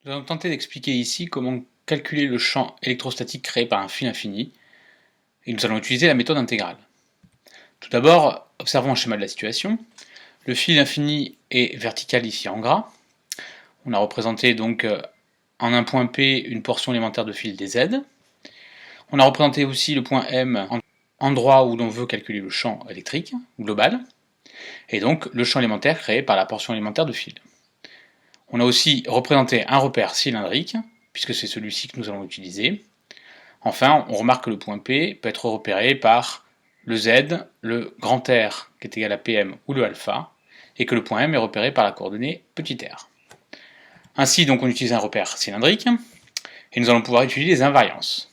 Nous allons tenter d'expliquer ici comment calculer le champ électrostatique créé par un fil infini, et nous allons utiliser la méthode intégrale. Tout d'abord, observons un schéma de la situation. Le fil infini est vertical ici en gras. On a représenté donc en un point P une portion élémentaire de fil dz. On a représenté aussi le point M en endroit où l'on veut calculer le champ électrique global, et donc le champ élémentaire créé par la portion élémentaire de fil. On a aussi représenté un repère cylindrique, puisque c'est celui-ci que nous allons utiliser. Enfin, on remarque que le point P peut être repéré par le Z, le grand R qui est égal à PM ou le alpha, et que le point M est repéré par la coordonnée petit r. Ainsi, donc, on utilise un repère cylindrique, et nous allons pouvoir étudier les invariances.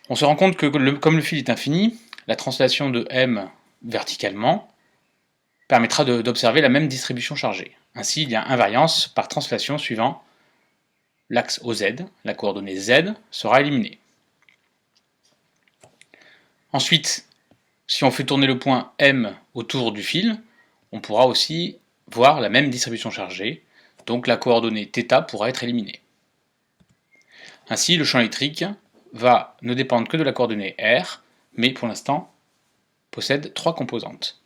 On se rend compte que comme le fil est infini, la translation de M verticalement permettra d'observer la même distribution chargée. Ainsi, il y a invariance par translation suivant l'axe OZ, la coordonnée Z sera éliminée. Ensuite, si on fait tourner le point M autour du fil, on pourra aussi voir la même distribution chargée, donc la coordonnée θ pourra être éliminée. Ainsi, le champ électrique va ne dépendre que de la coordonnée R, mais pour l'instant possède 3 composantes.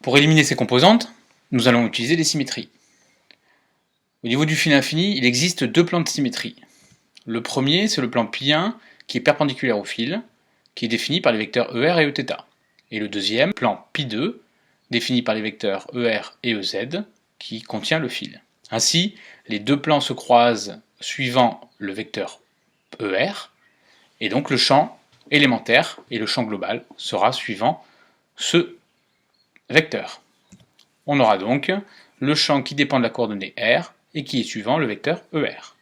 Pour éliminer ces composantes, nous allons utiliser les symétries. Au niveau du fil infini, il existe 2 plans de symétrie. Le premier, c'est le plan π1 qui est perpendiculaire au fil, qui est défini par les vecteurs ER et Eθ. Et le deuxième, plan π2, défini par les vecteurs ER et EZ, qui contient le fil. Ainsi, les deux plans se croisent suivant le vecteur ER, et donc le champ élémentaire et le champ global sera suivant ce vecteur. On aura donc le champ qui dépend de la coordonnée R et qui est suivant le vecteur ER.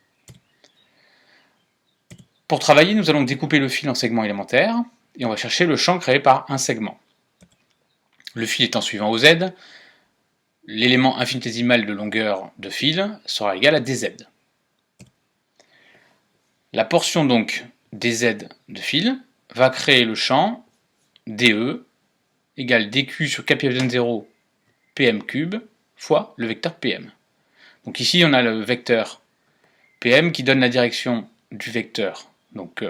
Pour travailler, nous allons découper le fil en segments élémentaires et on va chercher le champ créé par un segment. Le fil étant suivant au Z, l'élément infinitésimal de longueur de fil sera égal à dz. La portion donc dz de fil va créer le champ dE égale dq sur κ0 pm cube fois le vecteur pm. Donc ici on a le vecteur pm qui donne la direction du vecteur donc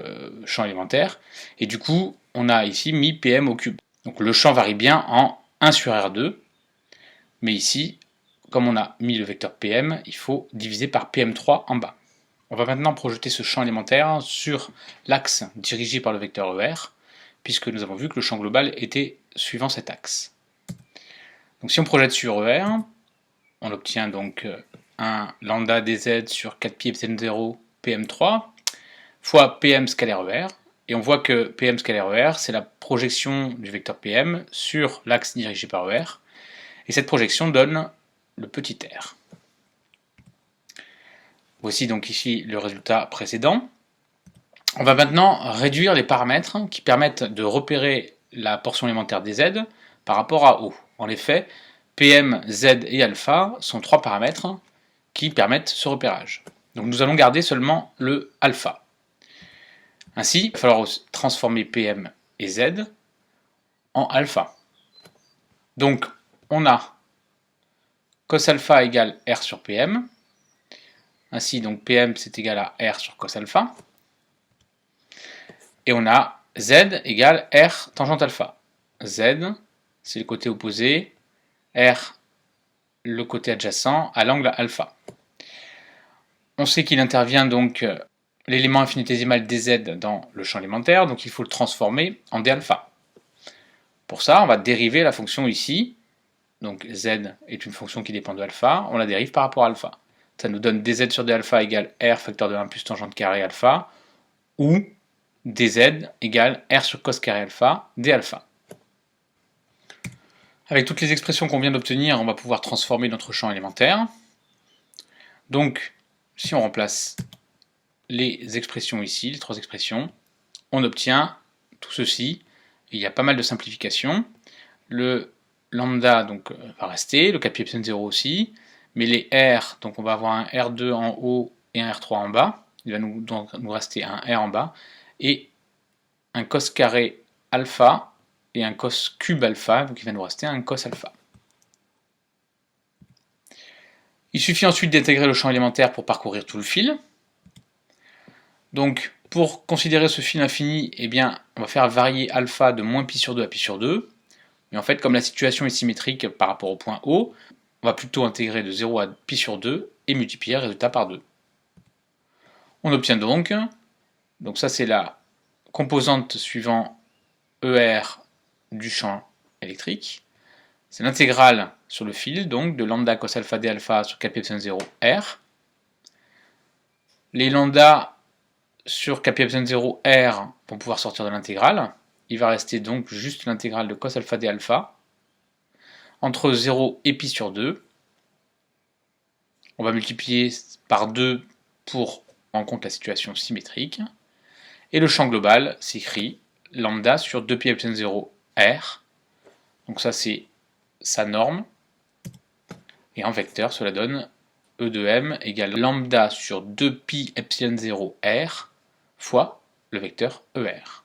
champ élémentaire, et du coup on a ici mis pm au cube. Donc le champ varie bien en 1 sur R2, mais ici, comme on a mis le vecteur pm, il faut diviser par pm3 en bas. On va maintenant projeter ce champ élémentaire sur l'axe dirigé par le vecteur ER, puisque nous avons vu que le champ global était suivant cet axe. Donc si on projette sur ER, on obtient donc un lambda dz sur 4pi epsilon 0 pm3 fois pm scalaire ER, et on voit que pm scalaire ER, c'est la projection du vecteur pm sur l'axe dirigé par ER, et cette projection donne le petit r. Voici donc ici le résultat précédent. On va maintenant réduire les paramètres qui permettent de repérer la portion élémentaire des z par rapport à O. En effet, PM, Z et alpha sont 3 paramètres qui permettent ce repérage. Donc nous allons garder seulement le alpha. Ainsi, il va falloir transformer PM et Z en alpha. Donc on a cos alpha égale R sur PM. Ainsi, donc PM c'est égal à R sur cos alpha. Et on a Z égale R tangente alpha. Z, c'est le côté opposé, R, le côté adjacent à l'angle alpha. On sait qu'il intervient donc l'élément infinitésimal dz dans le champ élémentaire, donc il faut le transformer en d alpha. Pour ça, on va dériver la fonction ici. Donc z est une fonction qui dépend de alpha, on la dérive par rapport à alpha. Ça nous donne dz sur d alpha égale r facteur de 1 plus tangente carré alpha, ou dz égale r sur cos carré alpha d alpha. Avec toutes les expressions qu'on vient d'obtenir, on va pouvoir transformer notre champ élémentaire. Donc, si on remplace les expressions ici, les 3 expressions, on obtient tout ceci. Il y a pas mal de simplifications. Le lambda donc, va rester, le kappa epsilon 0 aussi, mais les R, donc on va avoir un R2 en haut et un R3 en bas. Il va donc nous rester un R en bas, et un cos carré alpha et un cos cube alpha, donc il va nous rester un cos alpha. Il suffit ensuite d'intégrer le champ élémentaire pour parcourir tout le fil. Donc, pour considérer ce fil infini, eh bien, on va faire varier alpha de moins pi sur 2 à pi sur 2. Mais en fait, comme la situation est symétrique par rapport au point O, on va plutôt intégrer de 0 à pi sur 2 et multiplier le résultat par 2. On obtient donc ça c'est la composante suivant ER du champ électrique. C'est l'intégrale sur le fil, donc de lambda cos alpha d alpha sur kappa epsilon 0 R. Les lambda sur kappa epsilon 0 R vont pouvoir sortir de l'intégrale. Il va rester donc juste l'intégrale de cos alpha d alpha entre 0 et pi sur 2. On va multiplier par 2 pour rendre compte la situation symétrique. Et le champ global s'écrit lambda sur 2 pi epsilon 0 R. Donc ça c'est sa norme. Et en vecteur, cela donne E de M égale lambda sur 2 pi epsilon 0 R fois le vecteur ER.